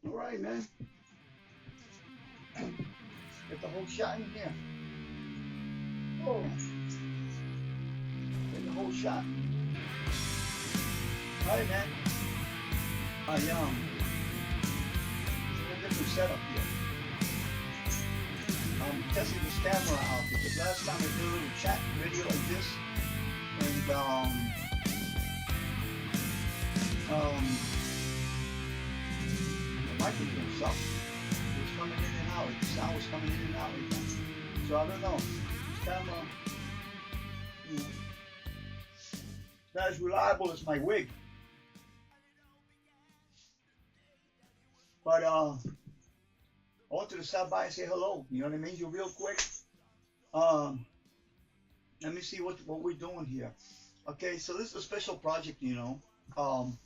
All right, man. Get the whole shot in here. Oh, get the whole shot. All right, man. I in a different setup here. I'm testing this camera out because last time I did a little chat video like this, and um, the microphone sucked. It was coming in and out. The sound was coming in and out. So I don't know. This camera, you know, not as reliable as my wig. But I wanted to stop by and say hello. You know what I mean? You real quick. Um, Let me see what we're doing here. Okay, so this is a special project. Um,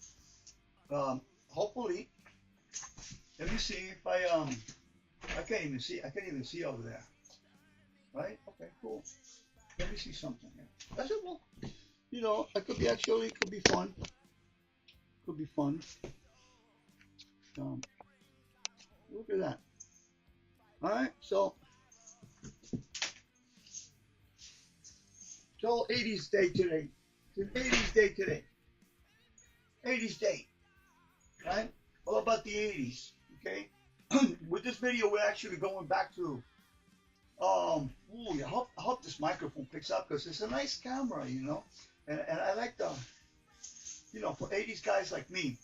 Hopefully, let me see if I can't even see. I can't even see over there. Right? Okay, cool. Let me see something here. That's it. Well, I could be actually. It could be fun. Could be fun. Um, Look at that. All right. So 80s day today. It's an 80s day today. 80s day. Right? All about the 80s. Okay. With this video, we're actually going back to. I hope this microphone picks up because it's a nice camera. And I like for 80s guys like me,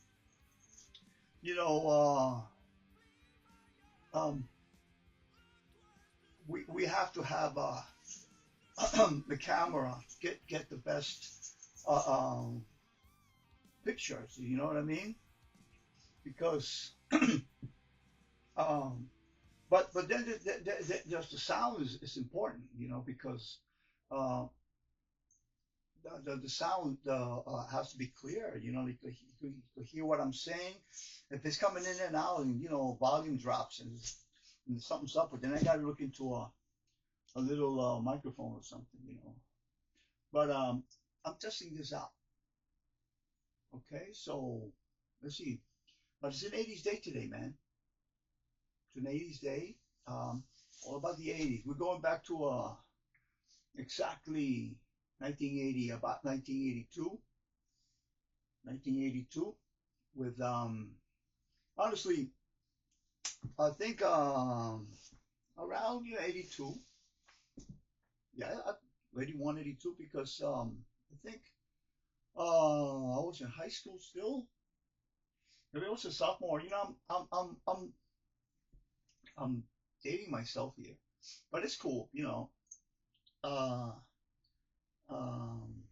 you know, um, we have to have the camera get the best uh, um, pictures. You know what I mean? Because um, but then just the sound is important. Because uh, the sound has to be clear. You hear what I'm saying. If it's coming in and out, and volume drops and something's up, but then I got to look into a little microphone or something. But I'm testing this out. Okay, so let's see. But it's an 80s day today, man. It's an 80s day. Um, all about the 80s. We're going back to exactly 1980, about 1982, 1982, with honestly, I think around 82, yeah, 81, 82, because I think I was in high school still. Maybe I was a sophomore. I'm dating myself here, but it's cool. Uh, um,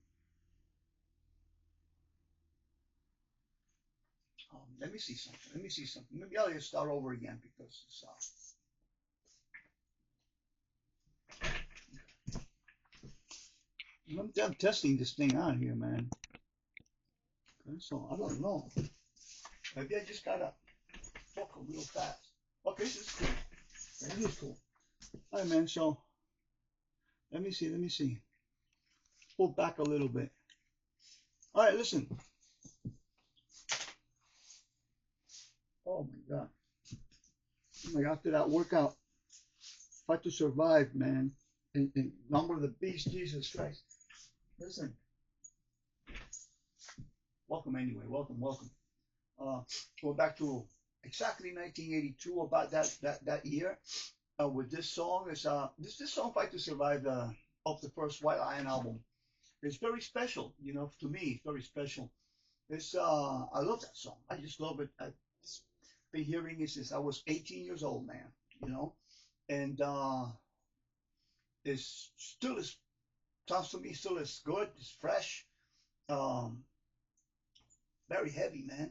Let me see something. Let me see something. Maybe I'll just start over again because it's, I'm testing this thing out here, man. Okay, so I don't know. Maybe I just gotta walk real fast. Okay, this is cool. This is cool. All right, man. So let me see. Let me see. Pull back a little bit. All right, listen. Oh my God. Like after that workout, fight to survive, man. And number of the beast, Jesus Christ. Listen. Welcome anyway. Welcome, welcome. Uh, Go back to exactly 1982, about that year. With this song is this song "Fight to Survive" of the first White Lion album. It's very special, to me. It's very special. It's I love that song. I just love it. I've been hearing it since I was 18 years old, man. You know, and it's still as sounds to me still as good. It's fresh. Um, Very heavy, man.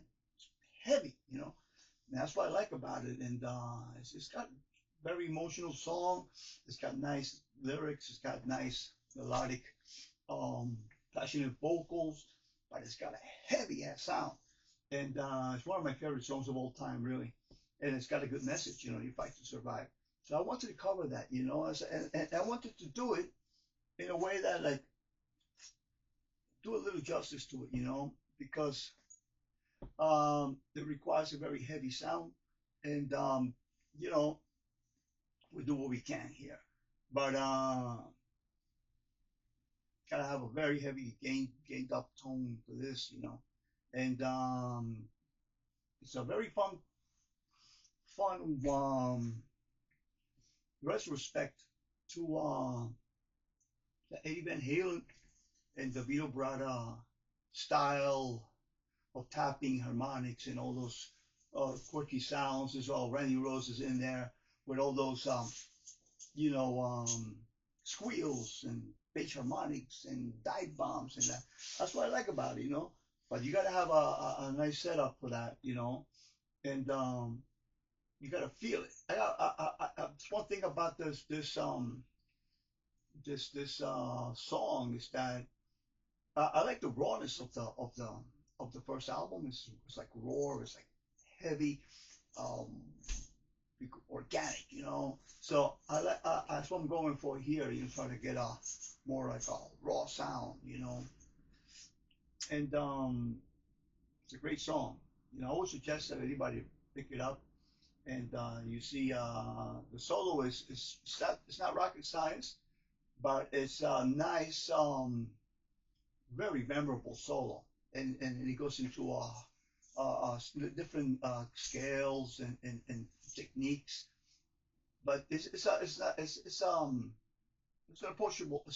Heavy. And that's what I like about it. And it's got very emotional song. It's got nice lyrics. It's got nice melodic, um, passionate vocals, but it's got a heavy ass sound. And it's one of my favorite songs of all time, really. And it's got a good message. You fight to survive. So I wanted to cover that, and I wanted to do it in a way that like do a little justice to it, because it requires a very heavy sound. and you know, we do what we can here. But gotta have a very heavy gained up tone for this, you know. And it's a very fun retrospect to the Eddie Van Halen and the Vito Bratta style of tapping harmonics and all those quirky sounds. There's all Randy Roses in there with all those you know, squeals and bass harmonics and dive bombs and that. That's what I like about it, you know. But you got to have a nice setup for that, you know, and you got to feel it. One thing about this song is that I like the rawness of the first album. It's like raw. It's like heavy. Um, Organic, you know. So I like that's what I'm going for here. You know, try to get a more like a raw sound, you know. And it's a great song. You know, I would suggest that anybody pick it up. And you see, the solo it's not rocket science, but it's a nice, very memorable solo, and it goes into different scales and techniques, but it's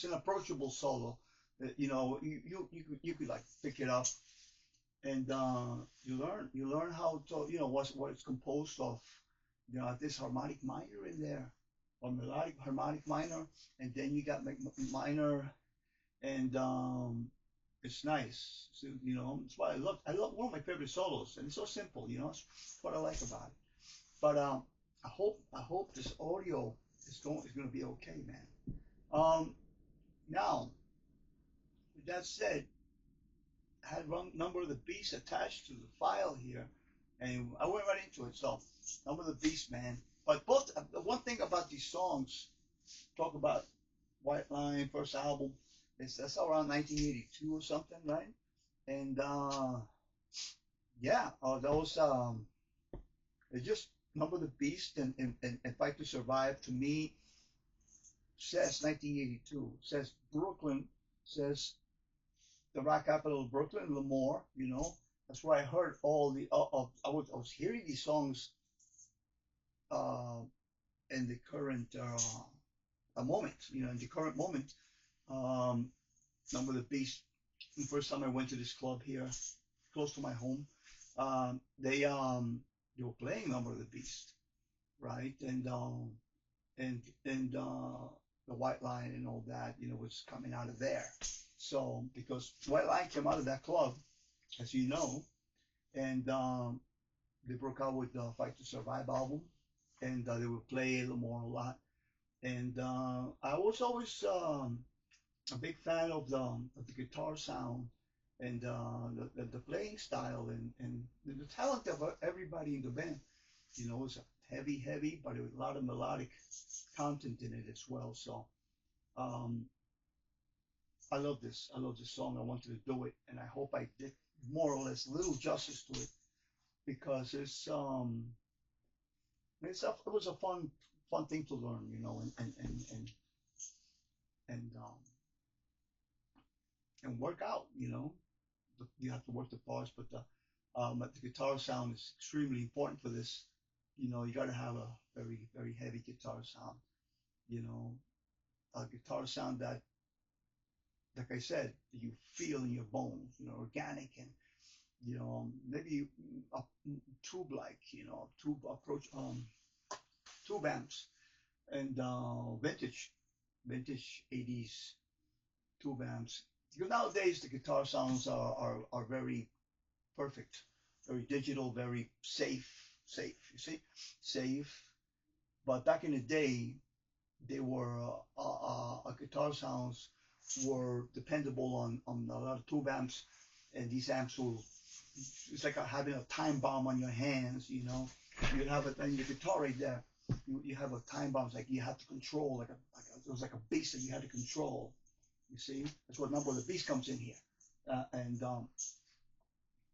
an approachable solo. You know, you could like pick it up and you learn how to, you know, what it's composed of. You know, this harmonic minor in there, or melodic harmonic minor, and then you got like minor, and it's nice. So, you know, it's why I love one of my favorite solos, and it's so simple. You know, it's what I like about it. But I hope this audio is gonna be okay, man. Now with that said, I had wrong number of the beast attached to the file here, and I went right into it. So number of the beast, man. But both the one thing about these songs, talk about White Line first album, is that's around 1982 or something, right? And yeah, those it's just number of the beast and fight to survive to me says 1982, says Brooklyn, says the rock capital of Brooklyn, Lemoore, you know. That's where I heard all the I was hearing these songs uh, in the current moment, you know, in the current moment. Um, Number of the Beast. The first time I went to this club here, close to my home, they were playing Number of the Beast, right? And the White Line and all that, you know, was coming out of there. So because White Line came out of that club, as you know, and they broke out with the Fight to Survive album, and they would play Lamore a lot. And I was always a big fan of the guitar sound and the playing style and the talent of everybody in the band. You know, it was heavy, but it was a lot of melodic content in it as well. So um, I love this. I love this song. I wanted to do it, and I hope I did more or less little justice to it because it was a fun thing to learn, you know, and and work out, you know. You have to work the parts, but the guitar sound is extremely important for this. You know, you got to have a very heavy guitar sound. You know, a guitar sound that, like I said, you feel in your bones. You know, organic and you know maybe a tube like, you know, tube approach tube amps and vintage 80s tube amps. Because nowadays the guitar sounds are very perfect, very digital, very safe. You see, safe. But back in the day, they were guitar sounds were dependable on a lot of tube amps, and these amps will. It's like having a time bomb on your hands. You know, you have it on your guitar right there. You have a time bomb. It's like you have to control, it was like a bass that you had to control. You see, that's what number of the beast comes in here, and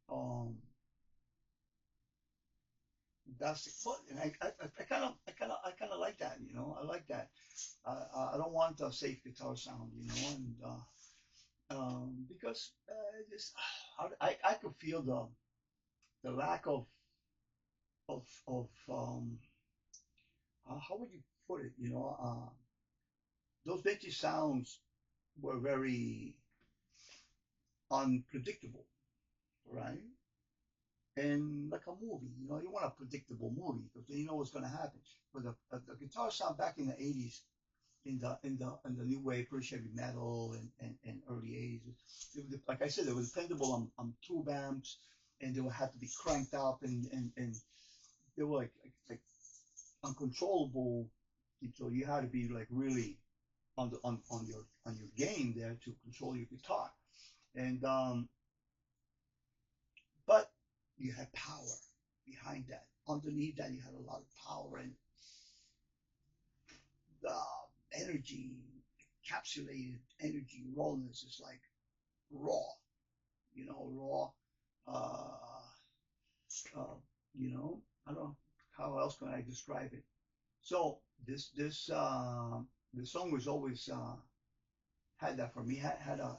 um, that's the foot, and I kind of like that, you know. I like that. I don't want a safe guitar sound, you know, and because just I could feel the lack of how would you put it, you know, those vintage sounds were very unpredictable, right? And like a movie, you know, you want a predictable movie because you know what's going to happen. But the guitar sound back in the '80s, in the new wave, British heavy metal and early '80s, like I said, it was dependable on tube amps, and they would have to be cranked up, and they were like uncontrollable. So you had to be like really on your game there to control your guitar. And but you had power behind that. Underneath that, you had a lot of power and the energy, encapsulated energy, rawness is like raw, you know, raw. Uh, you know, I don't know how else can I describe it. So this song was always had that for me. Had a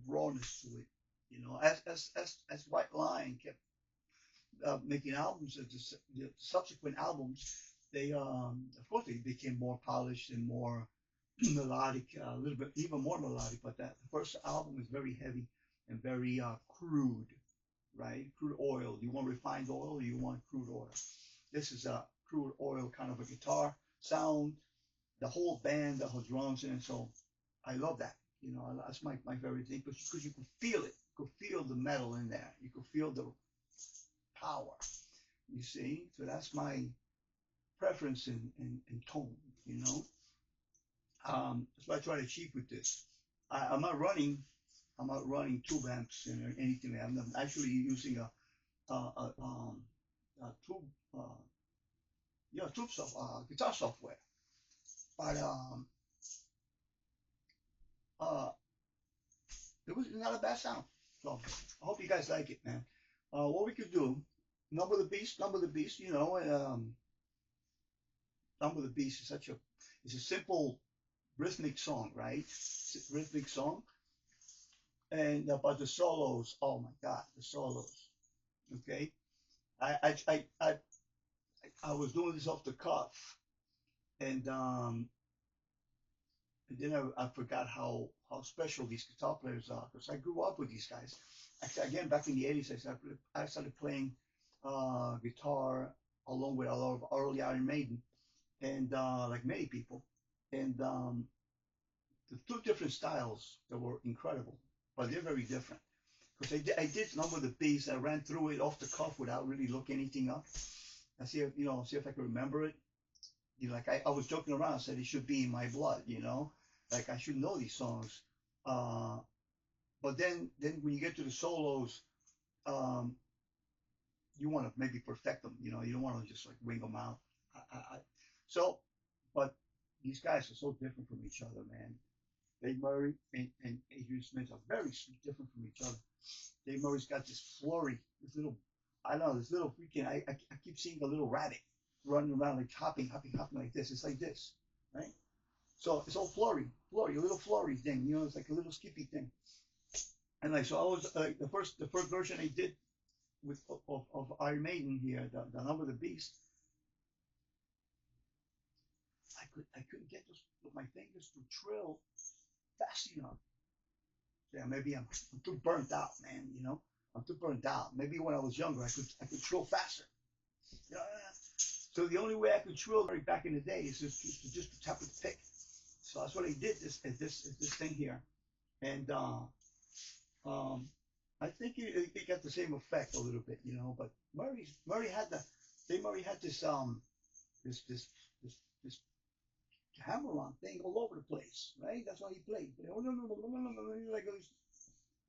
rawness to it, you know. As White Line kept making albums, the subsequent albums, they of course they became more polished and more melodic, a little bit even more melodic. But that the first album is very heavy and very crude, right? Crude oil. You want refined oil, or you want crude oil. This is a crude oil kind of a guitar sound. The whole band, the whole drums, and so I love that. You know, that's my favorite thing because you could feel it. You could feel the metal in there. You could feel the power. You see, so that's my preference in tone. You know, that's what I try to achieve with this. I'm not running. I'm not running tube amps or anything. I'm actually using a tube, tube guitar software. But uh, it was not a bad sound. So I hope you guys like it, man. What we could do, Number the Beast. You know, Number the Beast is it's a simple rhythmic song, right? It's a rhythmic song, and but the solos, oh my God, the solos. Okay, I I I I, I was doing this off the cuff, and then I forgot how special these guitar players are because I grew up with these guys. Actually, again, back in the '80s, I started playing guitar along with a lot of early Iron Maiden, and like many people, and the two different styles that were incredible, but they're very different. Because I did Number the Beast. I ran through it off the cuff without really looking anything up. I see if I can remember it. You know, like I was joking around. I said it should be in my blood. You know, like I should know these songs. Uh, but then when you get to the solos, um, you want to maybe perfect them. You know, you don't want to just like wing them out. So, but these guys are so different from each other, man. Dave Murray and Adrian Smith are very different from each other. Dave Murray's got this flurry, I don't know, this little freaking, I keep seeing a little rabbit running around like hopping like this. It's like this, right? So it's all flurry, a little flurry thing. You know, it's like a little skippy thing. And like so, I was like the first version I did with of Iron Maiden here, the Number of the Beast. I couldn't get those with my fingers to trill fast enough. Yeah, maybe I'm too burnt out, man. You know, I'm too burnt out. Maybe when I was younger, I could trill faster. Yeah. So the only way I could trill back in the day is just to tap with the pick. So that's what I did. This thing here, and um, I think it got the same effect a little bit, you know. But Murray had Murray had this this this hammer-on thing all over the place, right? That's how he played.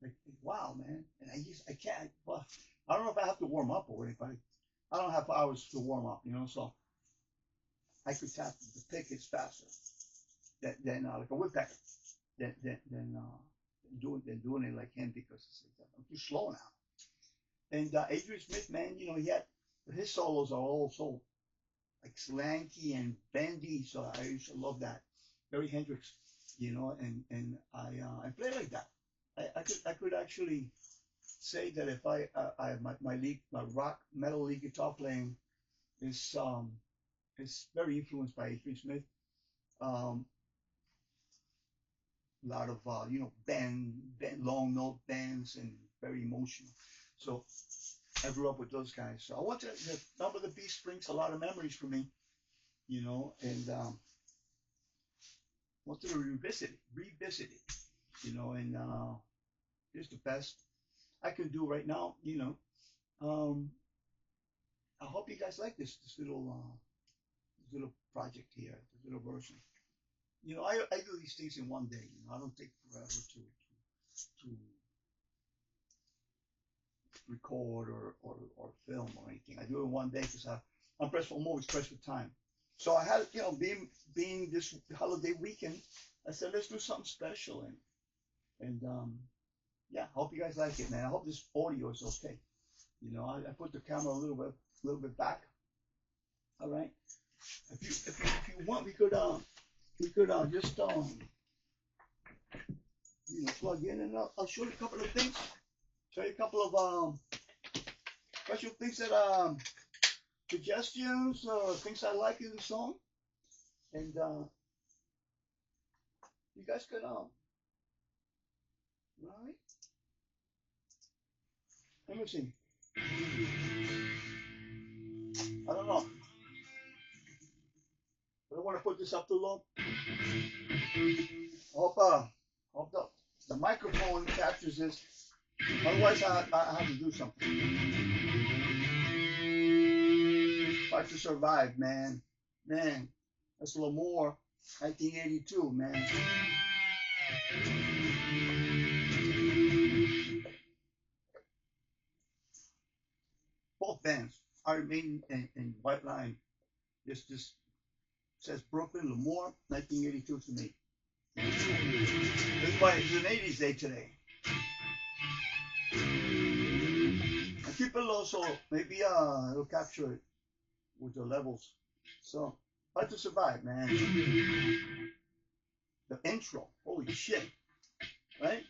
Like wow, man. And I can't. Well, I don't know if I have to warm up or anything. I don't have hours to warm up, you know. So I could tap the pick is faster than like a woodpecker than doing it like him because I'm too slow now. And Adrian Smith, man, you know, he had his solos are all so like slanky and bendy, so I used to love that. Barry Hendrix, you know, and I play like that. I could actually say that if my rock metal lead guitar playing is very influenced by Adrian Smith. Um, a lot of bend long note bends and very emotional. So I grew up with those guys. So I want to the Number of the Beast brings a lot of memories for me, you know, and wanted to revisit it, you know, and it's the best I can do right now, you know. Um, I hope you guys like this little project here, this little version. You know, I do these things in one day. You know, I don't take forever to record or film or anything. I do it in one day because I'm always pressed for time. So I had, you know, being this holiday weekend, I said let's do something special and yeah, I hope you guys like it, man. I hope this audio is okay. You know, I put the camera a little bit back. All right. If you want, we could just you know, plug in and I'll show you a couple of things. Show you a couple of special things that suggestions or things I like in the song, and you guys can right. Let me see. I don't know. I don't want to put this up too long. Hope the microphone captures this. Otherwise, I have to do something. Fight to Survive, man. Man, that's a little more. 1982, man. Both bands, Iron Maiden and White Line. This says Brooklyn, Lemoore, 1982 to me. This is why it's an 80s day today. I keep it low so maybe it'll capture it with the levels. So, Fight to Survive, man. The intro, holy shit, right?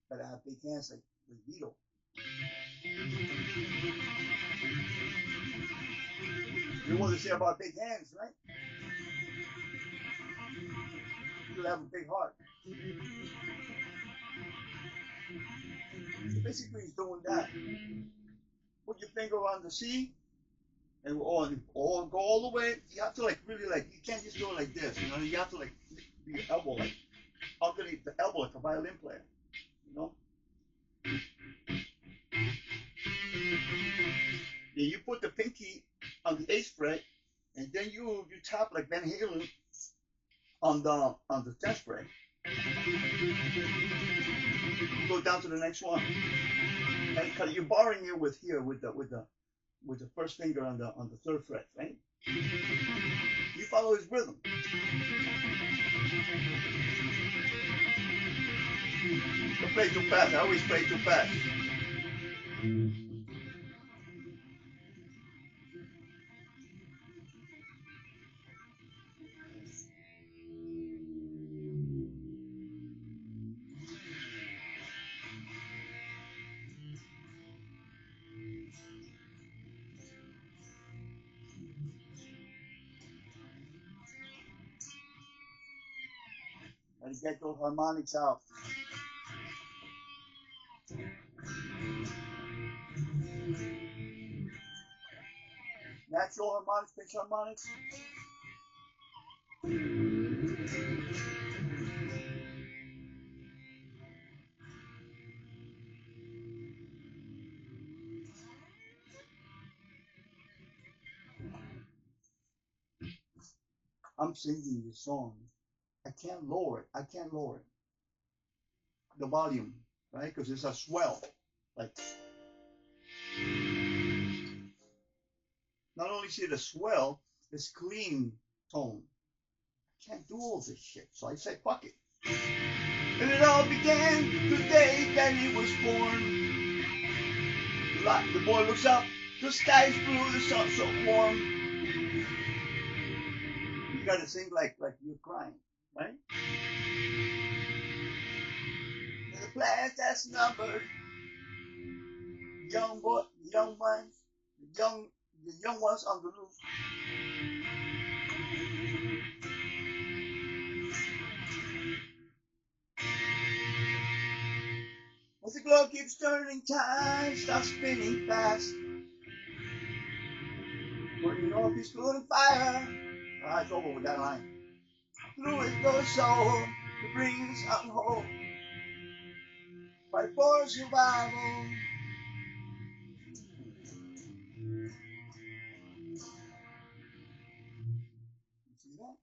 Gotta have big hands like Vito. You want to say about big hands, right? You have a big heart. So basically, he's doing that. Put your finger on the C and or go all the way. You have to like really like you can't just do it like this. You know, you have to like be your elbow like underneath the elbow like a violin player. You know. Then you put the pinky on the A fret, and then you tap like Van Halen on the 10th fret. Go down to the next one, and you're borrowing it with here with the first finger on the third fret, right? You follow his rhythm. Don't play too fast. I always play too fast. Gotta get those harmonics out. Natural harmonics, pitch harmonics. I'm singing this song. I can't lower it. I can't lower it. The volume, right? Because it's a swell. Like, not only see the swell, it's clean tone. I can't do all this shit. So I said, fuck it. And it all began the day that he was born. Like the boy looks up, the sky's blue, the sun's so warm. You gotta sing like you're crying, right? And the plant that's numbered, young boy, young ones, the young ones on the roof. As the globe keeps turning, time starts spinning fast. When you know he's good fire, it's over with that line. Through it goes soul, it brings out hope. Fight for survival. You see that?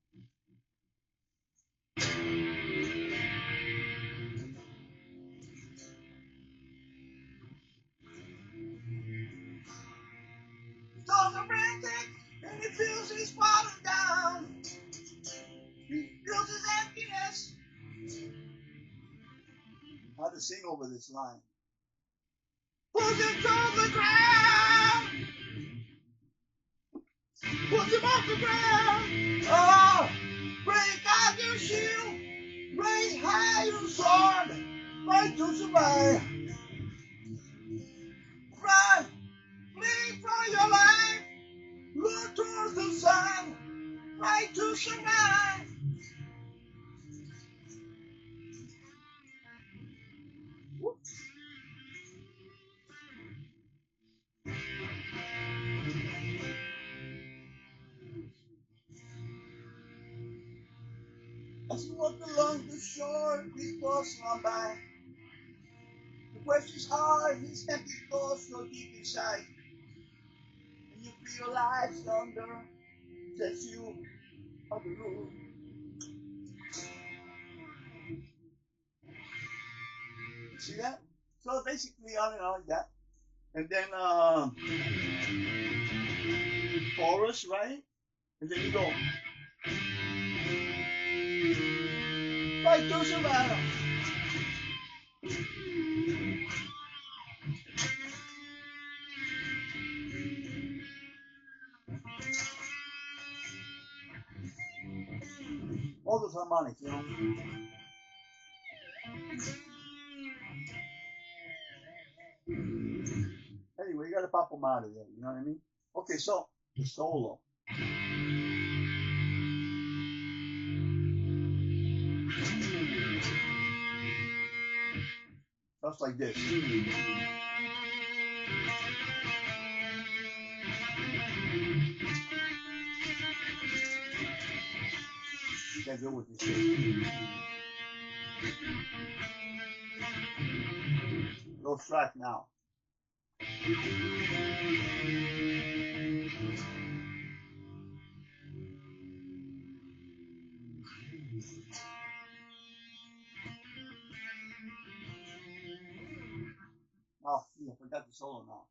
Storms are frantic, and he feels he's falling down. He feels his emptiness. How to sing over this line? Push him to the ground. Push him off the ground. Oh, break out your shield. Raise high your sword. Fight to survive. Run. Flee for your life. Look towards the sun. Fight to survive. As you walk along the shore, people slump by. The question's hard, his empty thoughts go deep inside. And you feel life's thunder sets you on the roof. See that? So basically on and on like that. And then chorus, right? And then you go fight to survive. All those harmonics, you know. Anyway, you gotta pop them out of there, you know what I mean? Okay, so the solo. Just like this. Can't deal with this shit. Low track now. Oh, I forgot the solo now.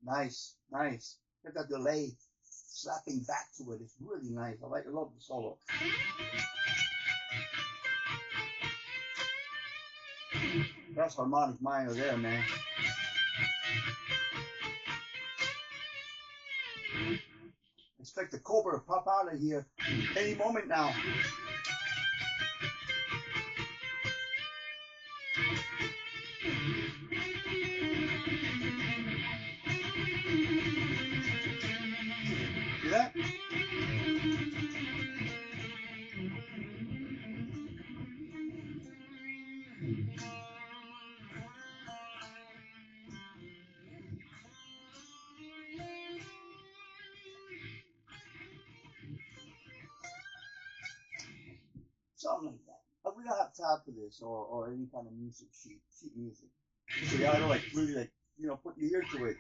Nice, nice. Get that delay slapping back to it. It's really nice. I love the solo. That's harmonic minor there, man. Expect the Cobra to pop out of here any moment now. See that? something like that. But we don't have time for this or any kind of music, sheet music. So you gotta like really like put your ear to it.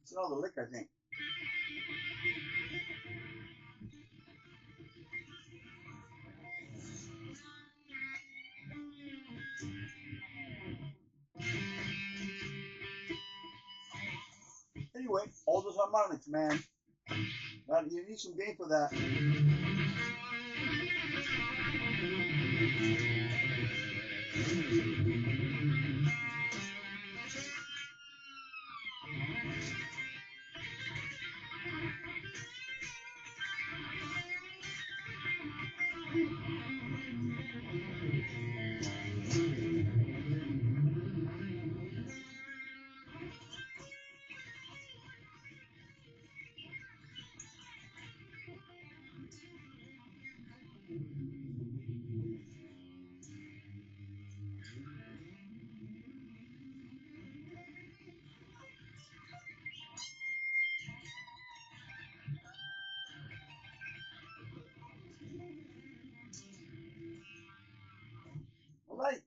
It's another lick, I think. Anyway, all those harmonics, man. You need some gain for that. All right.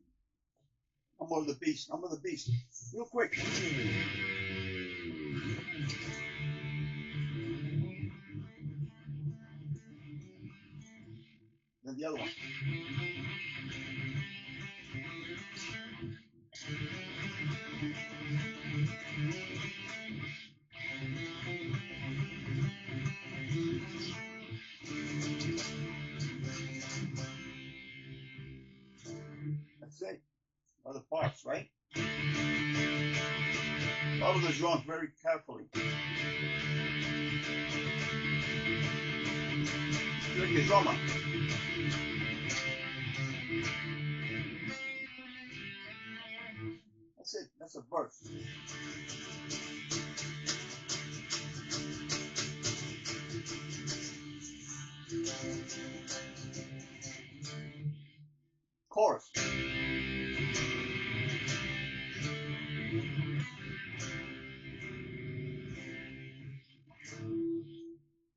I'm of the beast. I'm of the beast. Real quick. Then the other one. That's it. Other parts, right? Follow the drums very carefully. You're like a drummer. That's it. That's a verse. Chorus.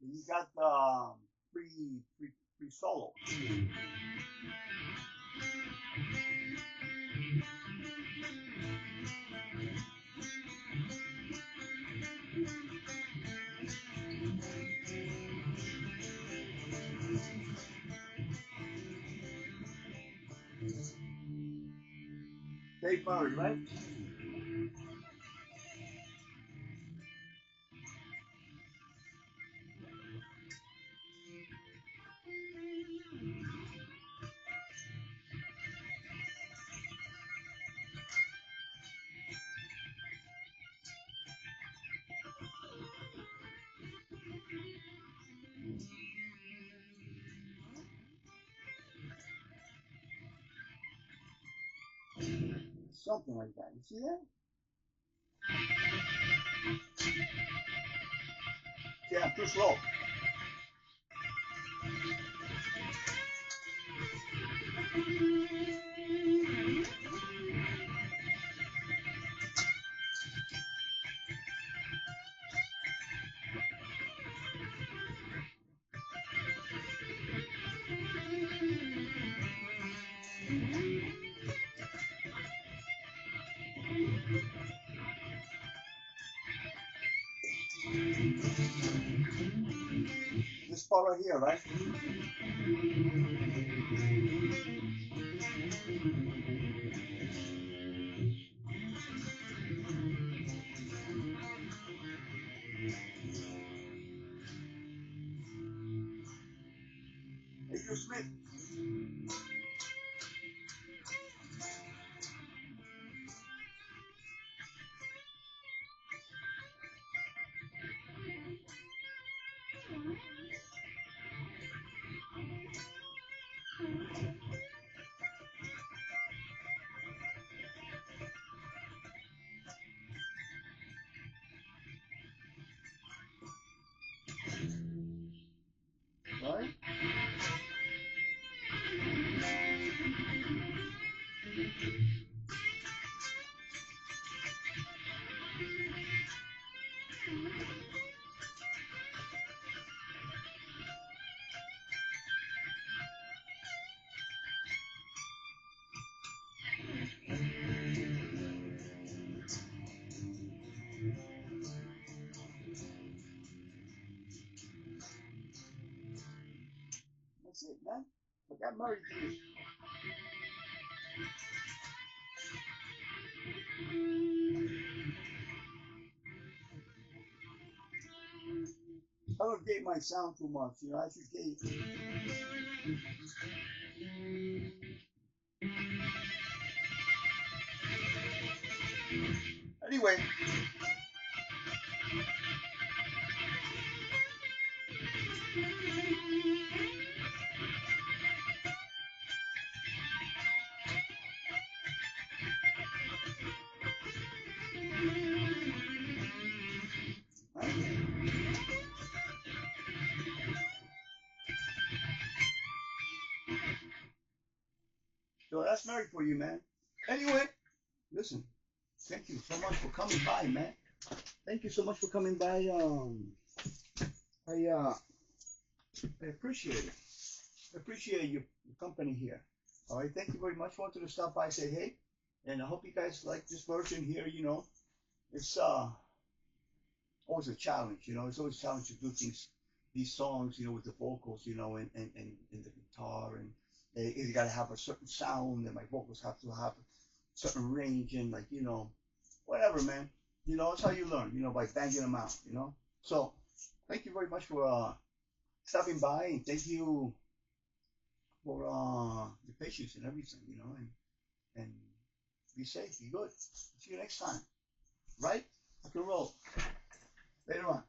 You got pre solo. Dave Murray, right? Something like that. You see that? Yeah, too slow. This part right here, right? Dr. Smith. Right? That's it, man. I got married to this. I don't gate my sound too much, you know. I should gate. Anyway, right? So that's married for you, man. Anyway, listen. Thank you so much for coming by, man. Thank you so much for coming by. I appreciate it. I appreciate your company here. All right, thank you very much. Wanted to stop by, say hey, and I hope you guys like this version here. You know, it's always a challenge. You know, it's always a challenge to do these songs. You know, with the vocals. You know, and the guitar, and you got to have a certain sound, and my vocals have to have a certain range, and like whatever, man. You know, it's how you learn. You know, by banging them out. You know, so thank you very much for stopping by, and thank you for your patience and everything, and be safe, be good. See you next time. Right? Rock and roll. Later on.